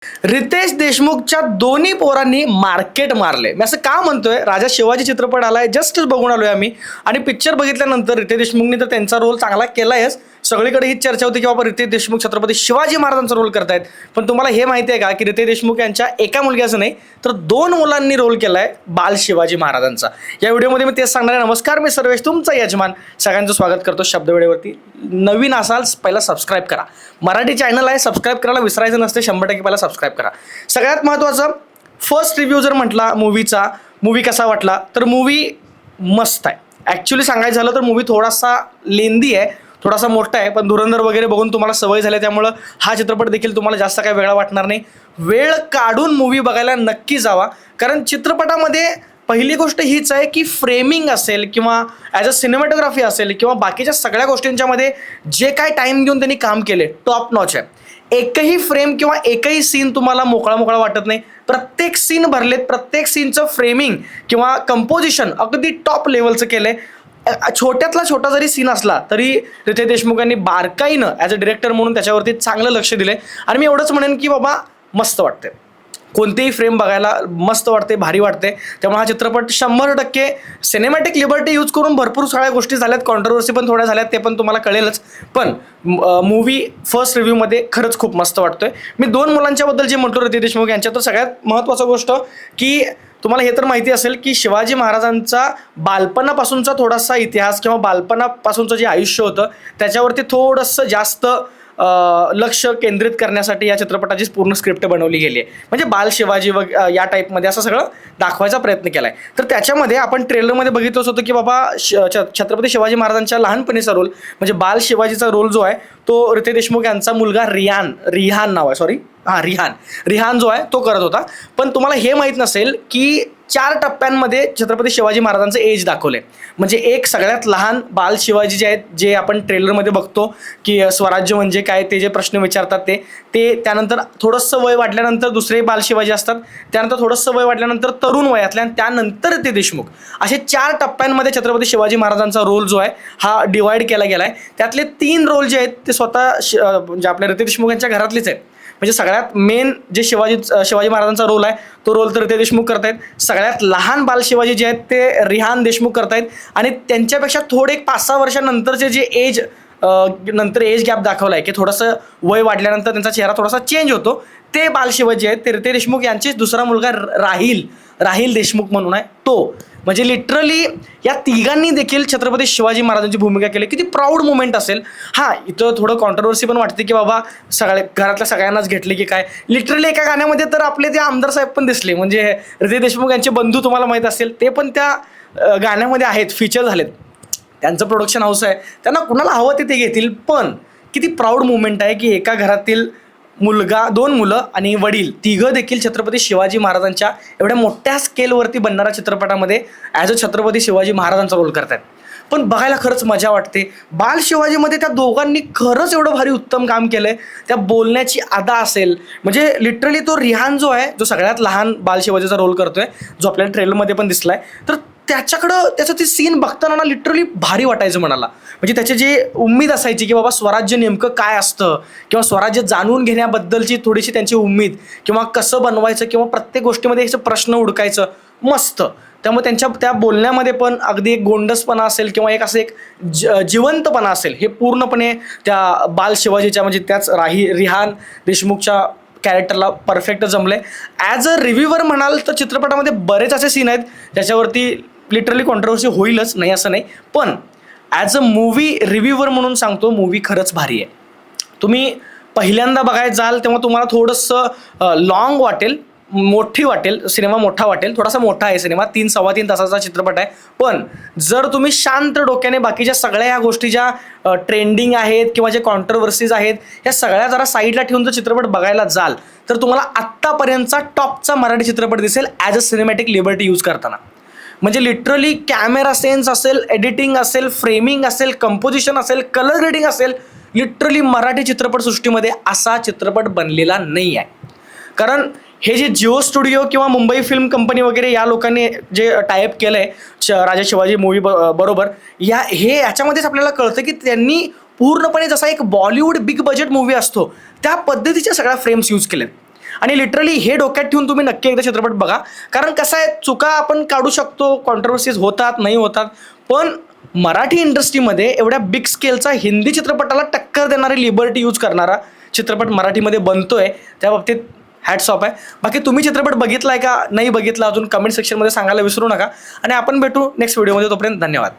रितेश देशमुखच्या दोन्ही पोरांनी मार्केट मारले. मी असं का म्हणतोय, राजा शिवाजी चित्रपट आलाय, जस्टच बघून आलोय आम्ही आणि पिक्चर बघितल्यानंतर रितेश देशमुखनी तर त्यांचा रोल चांगला केलायच. सगळीकडे हीच चर्चा होती की बाबा रितेश देशमुख छत्रपती शिवाजी महाराजांचा रोल करतायत. पण तुम्हाला हे माहिती आहे का की रितेश देशमुख यांच्या एका मुलग्याचं नाही तर दोन मुलांनी रोल केलाय बाल शिवाजी महाराजांचा. या व्हिडिओमध्ये मी तेच सांगणार आहे. नमस्कार, मी सर्वेश तुमचा यजमान, सगळ्यांचं स्वागत करतो शब्दवेळेवरती. नवीन असाल पहिला सबस्क्राईब करा. मराठी चॅनल आहे, सबस्क्राईब करायला विसरायचं नसते. 100% पहिला सबस्क्राईब करा. सगळ्यात महत्त्वाचं, फर्स्ट रिव्ह्यू जर म्हटला मूवी कसा वाटला तर मूवी मस्त आहे. ॲक्च्युली सांगायचं झालं तर मूवी थोडासा लेंदी आहे, थोडासा मोठा आहे, पण धुरंधर वगैरे बघून तुम्हाला सवय झाली त्यामुळं हा चित्रपट देखील तुम्हाला जास्त काही वेगळा वाटणार नाही. वेळ काढून मूवी बघायला नक्की जावा, कारण चित्रपटामध्ये पहिली गोष्ट हीच आहे की फ्रेमिंग असेल किंवा ॲज अ सिनेमॅटोग्राफी असेल किंवा बाकीच्या सगळ्या गोष्टींच्यामध्ये जे काय टाईम घेऊन त्यांनी काम केले टॉप नॉच आहे. एकही फ्रेम किंवा एकही सीन तुम्हाला मोकळा वाटत नाही. प्रत्येक सीन भरलेत, प्रत्येक सीनचं फ्रेमिंग किंवा कंपोजिशन अगदी टॉप लेवलचं केलंय. छोट्यातला छोटा जरी सीन असला तरी रितेश देशमुख यांनी बारकाईनं ॲज अ डिरेक्टर म्हणून त्याच्यावरती चांगलं लक्ष दिलंय. आणि मी एवढंच म्हणेन की बाबा मस्त वाटते, कोणतेही फ्रेम बघायला मस्त वाटते, भारी वाटते. त्यामुळे हा चित्रपट 100% सिनेमॅटिक लिबर्टी यूज करून भरपूर सगळ्या गोष्टी झाल्यात, कॉन्ट्रोवर्सी पण थोड्या झाल्यात, ते पण तुम्हाला कळेलच. पण मूवी फर्स्ट रिव्ह्यूमध्ये खरंच खूप मस्त वाटतोय. मी दोन मुलांच्याबद्दल जे म्हटलो रितेश देशमुख यांच्या, तर सगळ्यात महत्त्वाचं गोष्ट की तुम्हाला हे तर माहिती असेल की शिवाजी महाराजांचा बालपणापासूनचा थोडासा इतिहास किंवा बालपणापासूनचं जे आयुष्य होतं त्याच्यावरती थोडंसं जास्त लक्ष केंद्रित करण्यासाठी या चित्रपटाची पूर्ण स्क्रिप्ट बनवली गेली आहे. म्हणजे बाल शिवाजी या टाईपमध्ये असं सगळं दाखवायचा प्रयत्न केला आहे. तर त्याच्यामध्ये आपण ट्रेलरमध्ये बघितलंच होतं की बाबा छत्रपती शिवाजी महाराजांच्या लहानपणीचा रोल म्हणजे बाल शिवाजीचा रोल जो आहे तो रितेश देशमुख यांचा मुलगा रिहान नाव आहे, रिहान जो आहे तो करत होता. पण तुम्हाला हे माहीत नसेल की 4 टप्प्यांमध्ये छत्रपती शिवाजी महाराजांचं एज दाखवले. म्हणजे एक सगळ्यात लहान बाल शिवाजी जे आहेत, जे आपण ट्रेलरमध्ये बघतो की स्वराज्य म्हणजे काय, ते जे प्रश्न विचारतात ते त्यानंतर थोडंसं वय वाढल्यानंतर दुसरे बाल शिवाजी असतात, त्यानंतर थोडंसं वय वाढल्यानंतर तरुण वयातल्या, आणि त्यानंतर ते देशमुख, असे 4 टप्प्यांमध्ये छत्रपती शिवाजी महाराजांचा रोल जो आहे हा डिवाइड केला गेला आहे. त्यातले 3 रोल जे आहेत ते स्वतः म्हणजे आपल्या रितेश देशमुख यांच्या घरातलेच आहेत. म्हणजे सगळ्यात मेन जे शिवाजी महाराजांचा रोल आहे तो रोल तर रितेश देशमुख करतायत. सगळ्यात लहान बाल शिवाजी जे आहेत ते रिहान देशमुख करतायत. आणि त्यांच्यापेक्षा थोडे 5-6 वर्षानंतरचे जे एज गॅप दाखवला आहे की थोडंसं वय वाढल्यानंतर त्यांचा चेहरा थोडासा चेंज होतो, ते बाल शिवाजी आहेत ते रितेश देशमुख यांचेच दुसरा मुलगा राहिल देशमुख म्हणून आहे तो. म्हणजे लिटरली या तिघांनी देखील छत्रपती शिवाजी महाराजांची भूमिका केली. किती प्राऊड मुमेंट असेल. हां, इथं थोडं कॉन्ट्रोवर्सी पण वाटते की बाबा घरातल्या सगळ्यांनाच घेतले की काय. लिटरली एका गाण्यामध्ये तर आपले ते आमदार साहेब पण दिसले, म्हणजे रितेश देशमुख यांचे बंधू तुम्हाला माहीत असेल ते पण त्या गाण्यामध्ये आहेत, फीचर झालेत. त्यांचं प्रोडक्शन हाऊस आहे, त्यांना कुणाला हवं ते घेतील. पण किती प्राऊड मुमेंट आहे की एका घरातील मुलगा, 2 मुलं आणि वडील तिघं देखील छत्रपती शिवाजी महाराजांच्या एवढ्या मोठ्या स्केलवरती बनणाऱ्या चित्रपटामध्ये ॲज अ छत्रपती शिवाजी महाराजांचा रोल करतात. पण बघायला खरंच मजा वाटते. बाल शिवाजीमध्ये त्या दोघांनी खरंच एवढं भारी उत्तम काम केलंय. त्या बोलण्याची अदा असेल, म्हणजे लिटरली तो रिहान जो आहे, जो सगळ्यात लहान बाल शिवाजीचा रोल करतोय, जो आपल्याला ट्रेलरमध्ये पण दिसलाय, तर त्याचं ते सीन बघताना ना लिटरली भारी वाटायचं मनाला. म्हणजे त्याची जी उम्मीद असायची की बाबा स्वराज्य नेमकं काय असतं किंवा स्वराज्य जाणून घेण्याबद्दलची थोडीशी त्यांची उम्मीद, किंवा कसं बनवायचं किंवा प्रत्येक गोष्टीमध्ये याचं प्रश्न उडकायचं मस्त. त्यामुळे त्यांच्या त्या बोलण्यामध्ये पण अगदी एक गोंडसपणा असेल किंवा एक असं एक जिवंतपणा असेल, हे पूर्णपणे त्या बाल शिवाजीच्या म्हणजे त्याच रिहान देशमुखच्या कॅरेक्टरला परफेक्ट जमले. ॲज अ रिव्ह्यूवर म्हणाल तर चित्रपटामध्ये बरेच असे सीन आहेत ज्याच्यावरती लिटरली कॉन्ट्रोवर्सी होईलच, नाही असं नाही. पण ॲज अ मूवी रिव्ह्यूवर म्हणून सांगतो, मूवी खरंच भारी आहे. तुम्ही पहिल्यांदा बघायला जाल तेव्हा तुम्हाला थोडंसं लॉंग वाटेल, मोठी वाटेल, सिनेमा मोठा वाटेल. थोडासा मोठा आहे सिनेमा, 3-3.25 तासाचा चित्रपट आहे. पण जर तुम्ही शांत डोक्याने बाकीच्या सगळ्या ह्या गोष्टी ज्या ट्रेंडिंग आहेत किंवा जे कॉन्ट्रोवर्सीज आहेत ह्या सगळ्या जरा साईडला ठेवून जर चित्रपट बघायला जाल तर तुम्हाला आत्तापर्यंतचा टॉपचा मराठी चित्रपट दिसेल as a cinematic liberty use करताना. म्हणजे लिटरली कॅमेरा सेन्स असेल, एडिटिंग असेल, फ्रेमिंग असेल, कंपोजिशन असेल, कलर ग्रेडिंग असेल, लिटरली मराठी चित्रपटसृष्टीमध्ये असा चित्रपट बनलेला नाही आहे. कारण हे जे जिओ स्टुडिओ किंवा मुंबई फिल्म कंपनी वगैरे या लोकांनी जे टायअप केलं आहे राजा शिवाजी मूवी बरोबर, याच्यामध्येच आपल्याला कळतं की त्यांनी पूर्णपणे जसा एक बॉलिवूड बिग बजेट मूवी असतो त्या पद्धतीच्या सगळ्या फ्रेम्स यूज केल्यात. आणि लिटरली हे डोक्यात ठेवून तुम्ही नक्की एकदा चित्रपट बघा. कारण कसं आहे, चुका आपण काढू शकतो, कॉन्ट्रोवर्सीज होतात नाही होतात, पण मराठी इंडस्ट्रीमध्ये एवढ्या बिग स्केलचा हिंदी चित्रपटाला टक्कर देणारी लिबर्टी यूज करणारा चित्रपट मराठीमध्ये बनतोय, त्या बाबतीत हॅट्स ऑफ आहे. बाकी तुम्ही चित्रपट बघितलाय का नाही बघितला अजून कमेंट सेक्शनमध्ये सांगायला विसरू नका. आणि आपण भेटू नेक्स्ट व्हिडिओमध्ये. तोपर्यंत धन्यवाद.